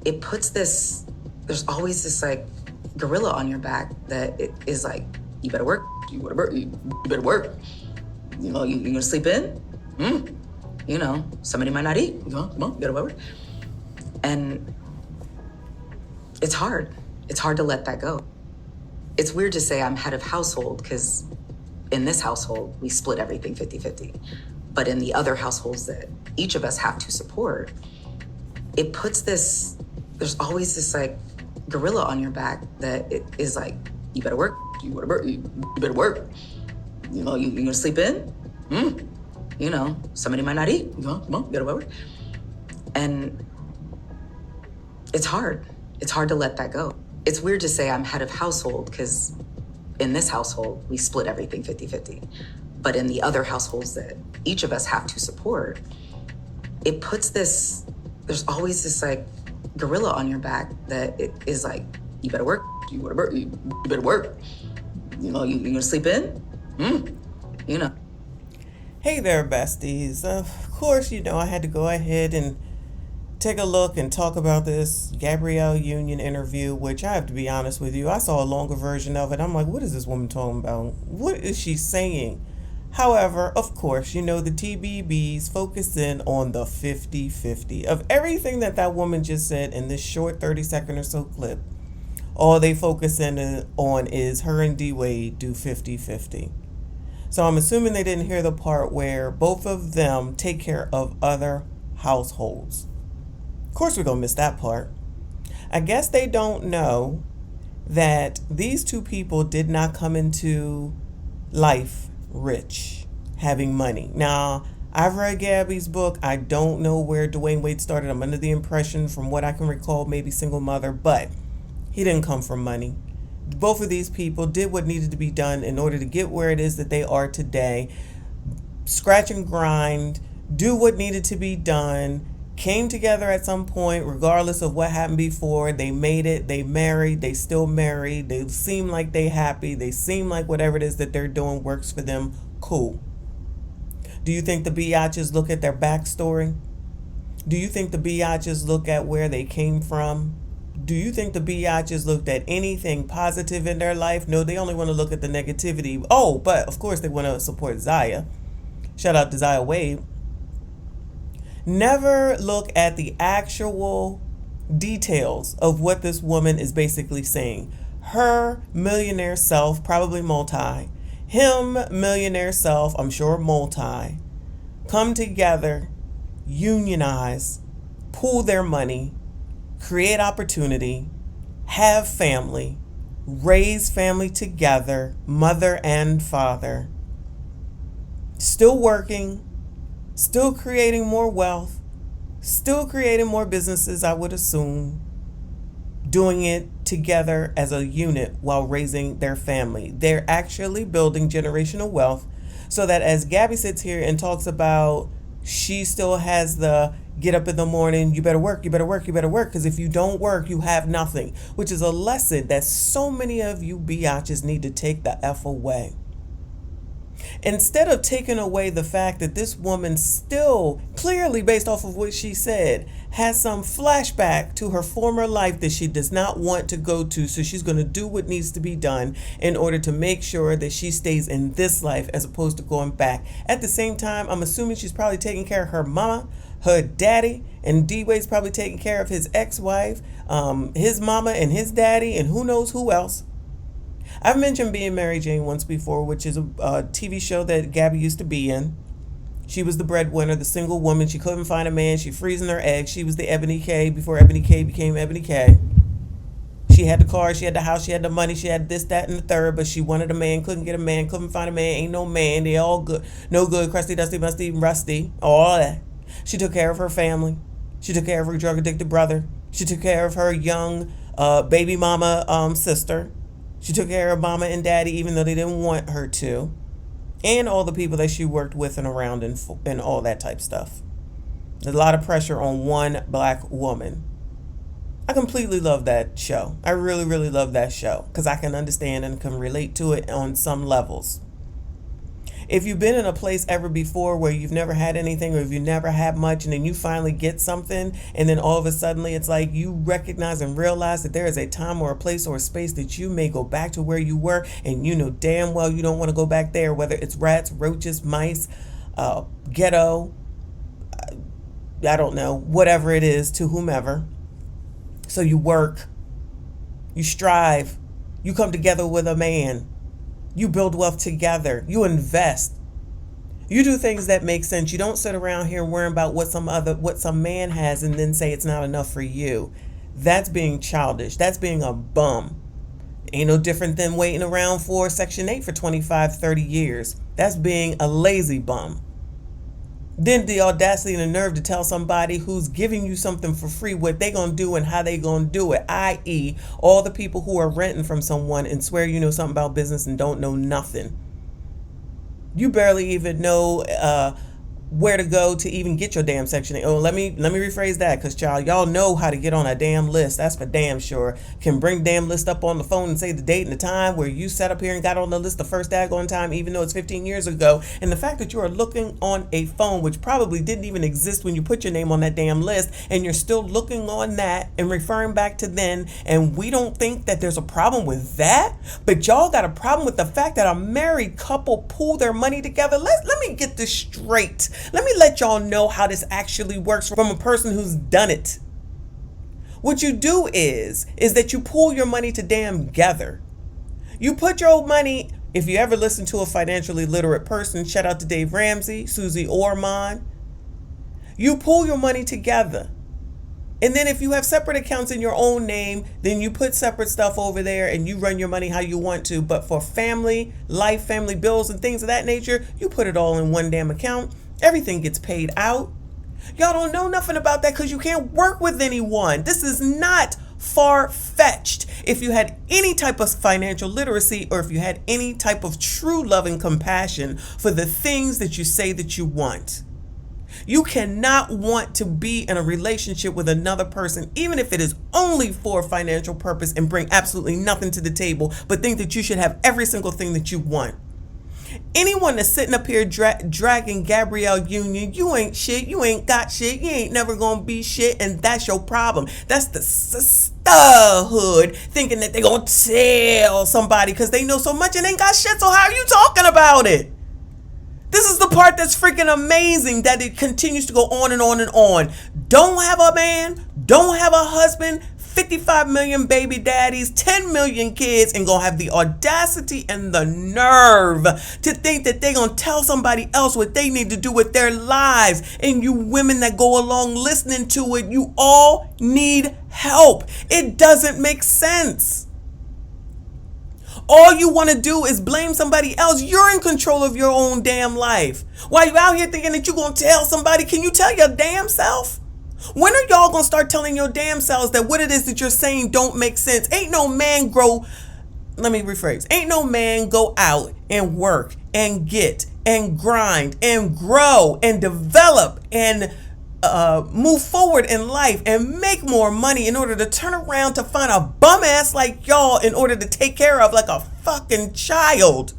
it puts this, there's always this like gorilla on your back that it is like, you better work, you better work. You know, you gonna sleep in? You know, somebody might not eat. Come on, you gotta work. And it's hard. It's hard to let that go. It's weird to say I'm head of household because in this household, we split everything 50-50. But in the other households that each of us have to support, it puts this, there's always this like gorilla on your back that it is like, you better work, you better work. You know, you gonna sleep in? You know, somebody might not eat. Come on, you gotta work. And it's hard. It's hard to let that go. It's weird to say I'm head of household because in this household, we split everything 50-50. But in the other households that each of us have to support, it puts this, there's always this like gorilla on your back that it is like, you better work, you better work. You know, you gonna sleep in? You know. Hey there, besties. Of course, you know, I had to go ahead and take a look and talk about this Gabrielle Union interview, which I have to be honest with you, I saw a longer version of it. I'm like, what is this woman talking about? What is she saying? However, of course, you know, the TBBs focus in on the 50-50 of everything that woman just said in this short 30-second or so clip. All they focus in on is her and dwade do 50-50. So I'm assuming they didn't hear the part where both of them take care of other households. Of course, we're going to miss that part. I guess they don't know that these two people did not come into life rich, having money. Now, I've read Gabby's book. I don't know where dwaynewade started. I'm under the impression, from what I can recall, maybe single mother, but he didn't come from money. Both of these people did what needed to be done in order to get where it is that they are today. Scratch and grind, do what needed to be done, came together at some point, regardless of what happened before. They made it, they married, they still married, they seem like they happy, they seem like whatever it is that they're doing works for them. Cool. Do you think the biatches look at their backstory? Do you think the biatches look at where they came from? Do you think the biatches looked at anything positive in their life? No, they only want to look at the negativity. Oh, but of course they want to support Zaya. Shout out to Zaya Wade. Never look at the actual details of what this woman is basically saying. Her millionaire self, probably multi. Him, millionaire self, I'm sure multi. Come together, unionize, pool their money, create opportunity, have family, raise family together, mother and father. Still working, still creating more wealth, still creating more businesses, I would assume, doing it together as a unit while raising their family. They're actually building generational wealth so that as Gabby sits here and talks about she still has the get up in the morning, you better work, because if you don't work, you have nothing, which is a lesson that so many of you biatches need to take the F away. Instead of taking away the fact that this woman still, clearly based off of what she said, has some flashback to her former life that she does not want to go to, so she's going to do what needs to be done in order to make sure that she stays in this life as opposed to going back. At the same time, I'm assuming she's probably taking care of her mama, her daddy, and D-Wade's probably taking care of his ex-wife, his mama and his daddy, and who knows who else. I've mentioned Being Mary Jane once before, which is a TV show that Gabby used to be in. She was the breadwinner, the single woman. She couldn't find a man. She freezing her eggs. She was the Ebony K before Ebony K became Ebony K. She had the car, she had the house, she had the money, she had this, that, and the third, but she wanted a man, couldn't get a man, couldn't find a man, ain't no man. They all good, no good, crusty, dusty, musty, rusty, all that. She took care of her family. She took care of her drug-addicted brother. She took care of her young baby mama sister. She took care of mama and daddy even though they didn't want her to. And all the people that she worked with and around and all that type stuff. There's a lot of pressure on one black woman. I completely love that show. I really, really love that show because I can understand and can relate to it on some levels. If you've been in a place ever before where you've never had anything, or if you never had much, and then you finally get something, and then all of a sudden it's like you recognize and realize that there is a time or a place or a space that you may go back to where you were, and you know damn well you don't want to go back there, whether it's rats, roaches, mice, ghetto, I don't know, whatever it is, to whomever. So you work, you strive, you come together with a man, you build wealth together, you invest, you do things that make sense. You don't sit around here worrying about what some man has and then say it's not enough for you. That's being childish. That's being a bum. Ain't no different than waiting around for Section 8 for 25, 30 years. That's being a lazy bum. Then the audacity and the nerve to tell somebody who's giving you something for free what they gonna do and how they gonna do it, i.e. all the people who are renting from someone and swear you know something about business and don't know nothing. You barely even know where to go to even get your damn Section 8. Oh, let me rephrase that, because child, y'all know how to get on a damn list. That's for damn sure. Can bring damn list up on the phone and say the date and the time where you sat up here and got on the list the first daggone time, even though it's 15 years ago. And the fact that you are looking on a phone, which probably didn't even exist when you put your name on that damn list, and you're still looking on that and referring back to then, and we don't think that there's a problem with that, but y'all got a problem with the fact that a married couple pool their money together. Let me get this straight. Let me let y'all know how this actually works from a person who's done it. What you do is that you pool your money together. You put your money, if you ever listen to a financially literate person, shout out to Dave Ramsey, Susie Orman, you pool your money together. And then if you have separate accounts in your own name, then you put separate stuff over there and you run your money how you want to. But for family, life, family bills and things of that nature, you put it all in one damn account. Everything gets paid out. Y'all don't know nothing about that because you can't work with anyone. This is not far-fetched. If you had any type of financial literacy, or if you had any type of true love and compassion for the things that you say that you want. You cannot want to be in a relationship with another person, even if it is only for financial purpose, and bring absolutely nothing to the table, but think that you should have every single thing that you want. Anyone that's sitting up here dragging Gabrielle Union, you ain't shit, you ain't got shit, you ain't never gonna be shit, and that's your problem. That's the Sisterhood thinking that they gonna tell somebody because they know so much and ain't got shit, so how are you talking about it? This is the part that's freaking amazing, that it continues to go on and on and on. Don't have a man, don't have a husband, 55 million baby daddies, 10 million kids, and gonna have the audacity and the nerve to think that they gonna tell somebody else what they need to do with their lives. And you women that go along listening to it, you all need help. It doesn't make sense. All you want to do is blame somebody else. You're in control of your own damn life. While you out here thinking that you're going to tell somebody, can you tell your damn self? When are y'all going to start telling your damn selves that what it is that you're saying don't make sense? Ain't no man go out and work and get and grind and grow and develop and move forward in life and make more money in order to turn around to find a bum ass like y'all in order to take care of like a fucking child.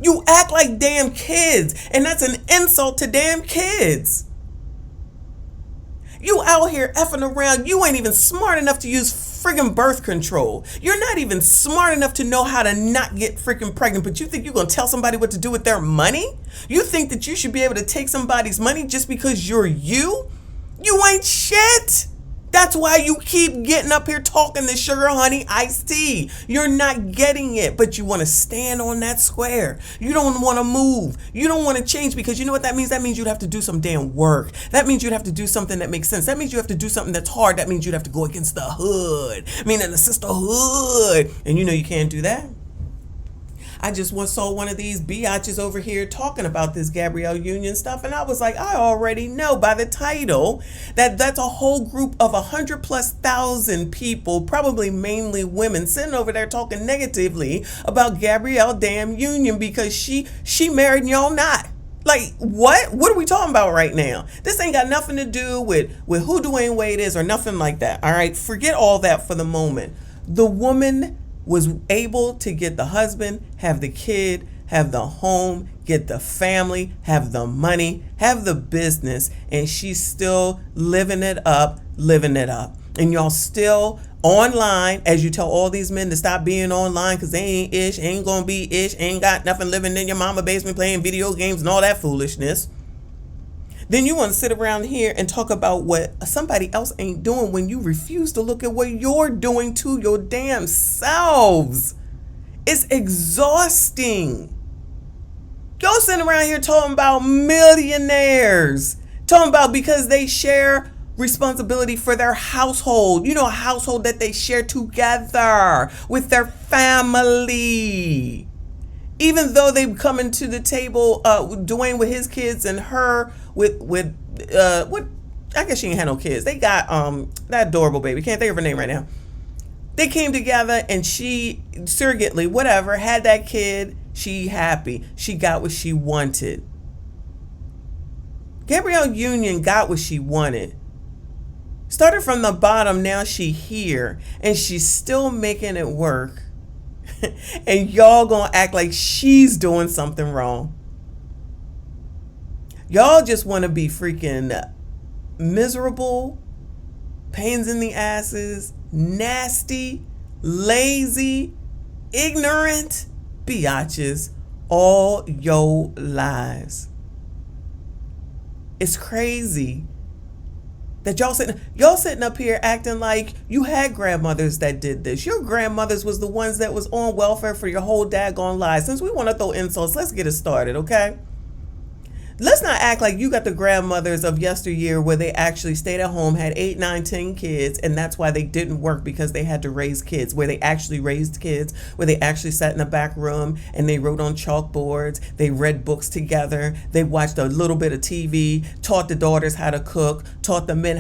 You act like damn kids, and that's an insult to damn kids. You out here effing around. You ain't even smart enough to use friggin' birth control. You're not even smart enough to know how to not get freaking pregnant, but you think you're gonna tell somebody what to do with their money? You think that you should be able to take somebody's money just because you're you? You ain't shit. That's why you keep getting up here talking this sugar honey iced tea. You're not getting it, but you want to stand on that square. You don't want to move. You don't want to change, because you know what that means? That means you'd have to do some damn work. That means you'd have to do something that makes sense. That means you have to do something that's hard. That means you'd have to go against the hood, meaning the sisterhood. And you know you can't do that. I just once saw one of these biatches over here talking about this Gabrielle Union stuff, and I was like, I already know by the title that that's a whole group of 100,000+ people, probably mainly women, sitting over there talking negatively about Gabrielle damn Union because she married and y'all not. Like, what? What are we talking about right now? This ain't got nothing to do with who Dwayne is or nothing like that. All right, forget all that for the moment. The woman was able to get the husband, have the kid. have the home, get the family, have the money, have the business, and she's still living it up. And y'all still online as you tell all these men to stop being online because they ain't ish, ain't gonna be ish, ain't got nothing, living in your mama basement playing video games and all that foolishness. Then you want to sit around here and talk about what somebody else ain't doing when you refuse to look at what you're doing to your damn selves. It's exhausting. Y'all sitting around here talking about millionaires, talking about because they share responsibility for their household. You know, a household that they share together with their family. Even though they come into the table, Dwyane with his kids and her with what, I guess she ain't had no kids. They got that adorable baby. Can't think of her name right now. They came together and she surrogately, whatever, had that kid. She happy. She got what she wanted. Gabrielle Union got what she wanted. Started from the bottom, now she here. And she's still making it work. And y'all gonna act like she's doing something wrong. Y'all just want to be freaking miserable, pains in the asses, nasty, lazy, ignorant biatches all your lives. It's crazy that y'all sitting up here acting like you had grandmothers that did this. Your grandmothers was the ones that was on welfare for your whole daggone lives. Since we want to throw insults, let's get it started, okay? Let's not act like you got the grandmothers of yesteryear where they actually stayed at home, had 8, 9, 10 kids, and that's why they didn't work, because they had to raise kids, where they actually raised kids, where they actually sat in the back room and they wrote on chalkboards, they read books together, they watched a little bit of TV, taught the daughters how to cook, taught the men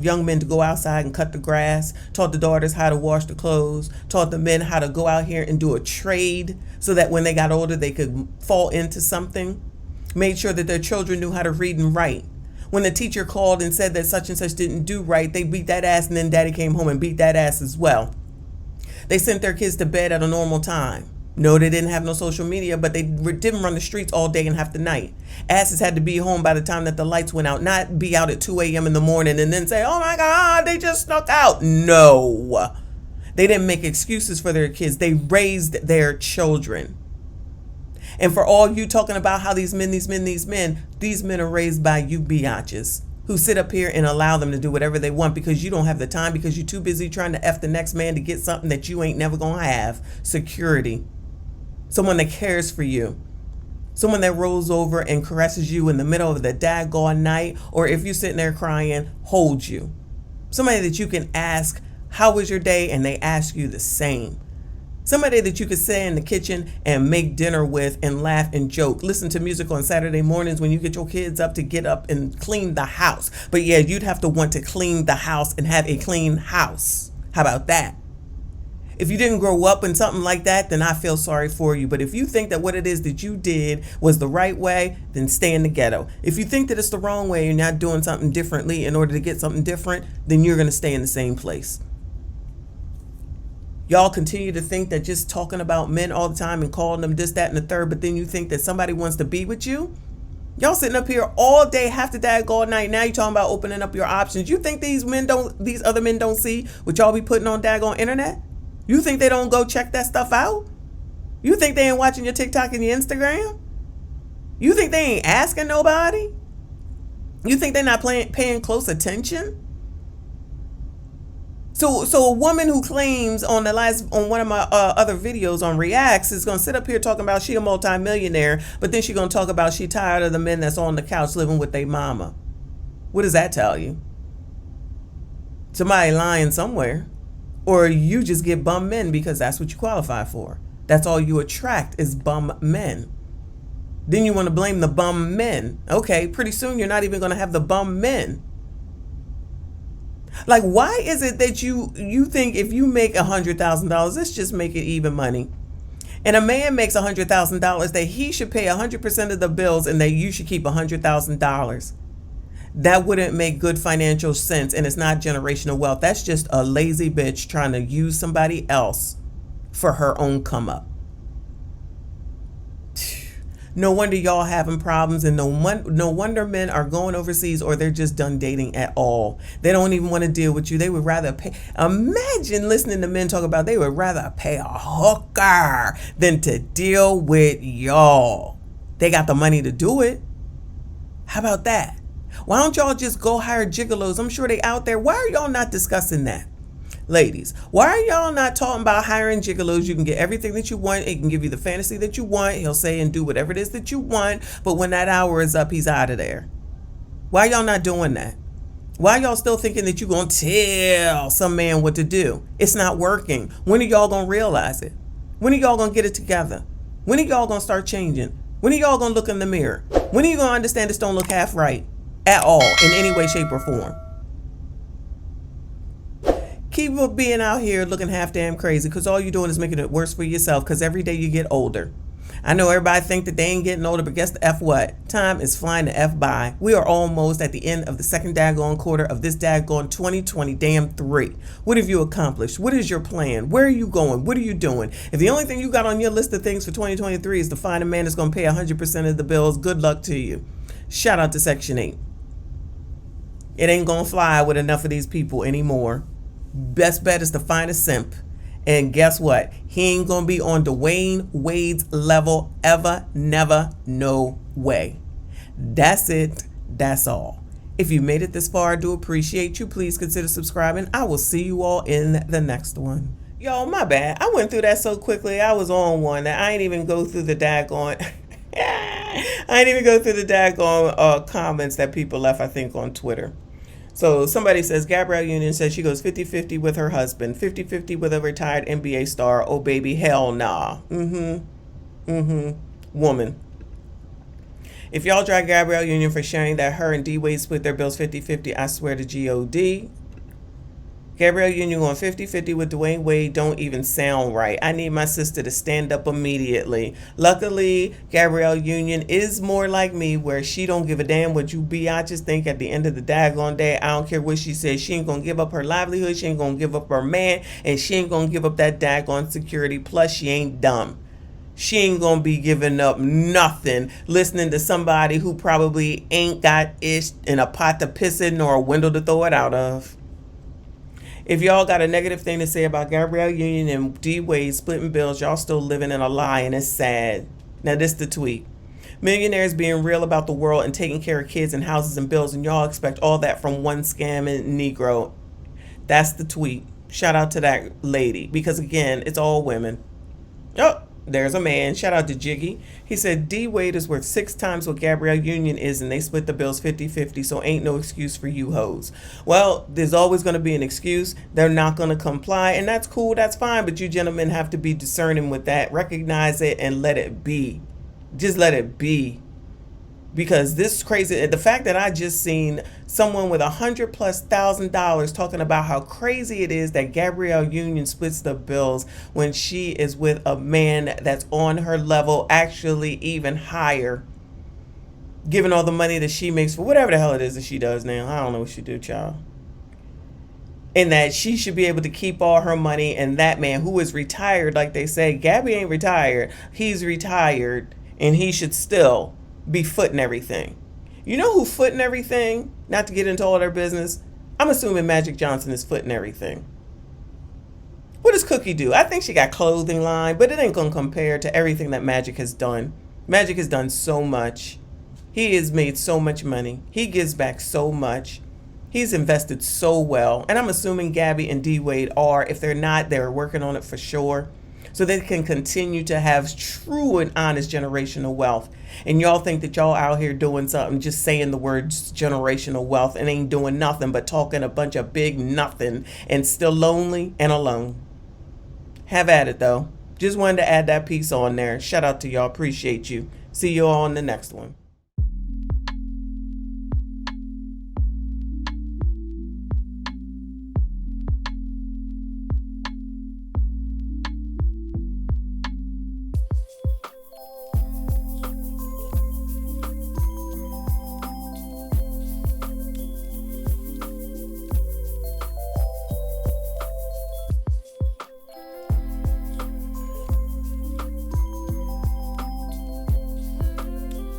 young men to go outside and cut the grass, taught the daughters how to wash the clothes, taught the men how to go out here and do a trade so that when they got older they could fall into something. Made sure that their children knew how to read and write. When the teacher called and said that such and such didn't do right, they beat that ass, and then daddy came home and beat that ass as well. They sent their kids to bed at a normal time. No, they didn't have no social media, but they didn't run the streets all day and half the night. Asses had to be home by the time that the lights went out, not be out at 2 a.m. in the morning and then say, oh my God, they just snuck out. No, they didn't make excuses for their kids. They raised their children. And for all you talking about how these men are raised by you biatches who sit up here and allow them to do whatever they want because you don't have the time, because you're too busy trying to F the next man to get something that you ain't never gonna have. Security. Someone that cares for you. Someone that rolls over and caresses you in the middle of the daggone night, or if you're sitting there crying, holds you. Somebody that you can ask, how was your day? And they ask you the same. Somebody that you could sit in the kitchen and make dinner with and laugh and joke. Listen to music on Saturday mornings when you get your kids up to get up and clean the house. But yeah, you'd have to want to clean the house and have a clean house. How about that? If you didn't grow up in something like that, then I feel sorry for you. But if you think that what it is that you did was the right way, then stay in the ghetto. If you think that it's the wrong way, you're not doing something differently in order to get something different, then you're going to stay in the same place. Y'all continue to think that just talking about men all the time and calling them this, that, and the third, but then you think that somebody wants to be with you? Y'all sitting up here all day, half the day, all night. Now you're talking about opening up your options. You think these other men don't see what y'all be putting on daggone internet? You think they don't go check that stuff out? You think they ain't watching your TikTok and your Instagram? You think they ain't asking nobody? You think they're not paying close attention? So a woman who claims on one of my other videos on Reacts is going to sit up here talking about she a multimillionaire, but then she's going to talk about she tired of the men that's on the couch living with their mama. What does that tell you? Somebody lying somewhere. Or you just get bum men because that's what you qualify for. That's all you attract is bum men. Then you want to blame the bum men. Okay, pretty soon you're not even going to have the bum men. Like, why is it that you think if you make $100,000, let's just make it even money, and a man makes $100,000, that he should pay 100% of the bills and that you should keep $100,000? That wouldn't make good financial sense, and it's not generational wealth. That's just a lazy bitch trying to use somebody else for her own come up. No wonder y'all having problems, and no wonder men are going overseas, or they're just done dating at all. They don't even want to deal with you. They would rather pay. Imagine listening to men talk about they would rather pay a hooker than to deal with y'all. They got the money to do it. How about that? Why don't y'all just go hire gigolos? I'm sure they out there. Why are y'all not discussing that? Ladies, why are y'all not talking about hiring gigolos? You can get everything that you want. It can give you the fantasy that you want. He'll say and do whatever it is that you want. But when that hour is up, he's out of there. Why y'all not doing that? Why y'all still thinking that you're going to tell some man what to do? It's not working. When are y'all going to realize it? When are y'all going to get it together? When are y'all going to start changing? When are y'all going to look in the mirror? When are you going to understand this don't look half right at all in any way, shape, or form? Keep being out here looking half damn crazy, because all you're doing is making it worse for yourself, because every day you get older. I know everybody think that they ain't getting older, but guess the F what? Time is flying the F by. We are almost at the end of the second daggone quarter of this daggone 2023. What have you accomplished? What is your plan? Where are you going? What are you doing? If the only thing you got on your list of things for 2023 is to find a man that's going to pay 100% of the bills, good luck to you. Shout out to Section 8. It ain't going to fly with enough of these people anymore. Best bet is to find a simp. And guess what? He ain't going to be on dwaynewade's level ever, never, no way. That's it. That's all. If you made it this far, I do appreciate you. Please consider subscribing. I will see you all in the next one. Yo, my bad. I went through that so quickly. I was on one that I ain't even go through the daggone... I ain't even go through the daggone comments that people left, I think, on Twitter. So somebody says, Gabrielle Union says she goes 50-50 with her husband, 50-50 with a retired NBA star. Oh, baby, hell nah. Woman. If y'all drag Gabrielle Union for sharing that her and D-Wade split their bills 50-50, I swear to G-O-D. Gabrielle Union going 50-50 with Dwayne Wade don't even sound right. I need my sister to stand up immediately. Luckily, Gabrielle Union is more like me, where she don't give a damn what you biatches think at the end of the daggone day. I don't care what she says. She ain't going to give up her livelihood. She ain't going to give up her man. And she ain't going to give up that daggone security. Plus, she ain't dumb. She ain't going to be giving up nothing listening to somebody who probably ain't got ish in a pot to piss in nor a window to throw it out of. If y'all got a negative thing to say about Gabrielle Union and D-Wade splitting bills, y'all still living in a lie, and it's sad. Now this the tweet. Millionaires being real about the world and taking care of kids and houses and bills, and y'all expect all that from one scamming Negro. That's the tweet. Shout out to that lady, because again, it's all women. Oh, there's a man. Shout out to Jiggy. He said D-Wade is worth 6 times what Gabrielle Union is, and they split the bills 50-50, so ain't no excuse for you hoes. Well, there's always going to be an excuse. They're not going to comply, and that's cool. That's fine, but you gentlemen have to be discerning with that. Recognize it and let it be. Just let it be. Because this is crazy. The fact that I just seen someone with $100,000+ talking about how crazy it is that Gabrielle Union splits the bills when she is with a man that's on her level, actually even higher, given all the money that she makes for whatever the hell it is that she does now. I don't know what she do, child. And that she should be able to keep all her money, and that man who is retired, like they say, Gabby ain't retired. He's retired, and he should still be footing everything. You know who footing everything? Not to get into all their business. I'm assuming Magic Johnson is footing everything. What does Cookie do? I think she got clothing line, but it ain't gonna compare to everything that Magic has done. Magic has done so much. He has made so much money. He gives back so much. He's invested so well. And I'm assuming Gabby and D-Wade are. If they're not, they're working on it for sure, so they can continue to have true and honest generational wealth. And y'all think that y'all out here doing something, just saying the words generational wealth, and ain't doing nothing but talking a bunch of big nothing, and still lonely and alone. Have at it, though. Just wanted to add that piece on there. Shout out to y'all. Appreciate you. See you all on the next one.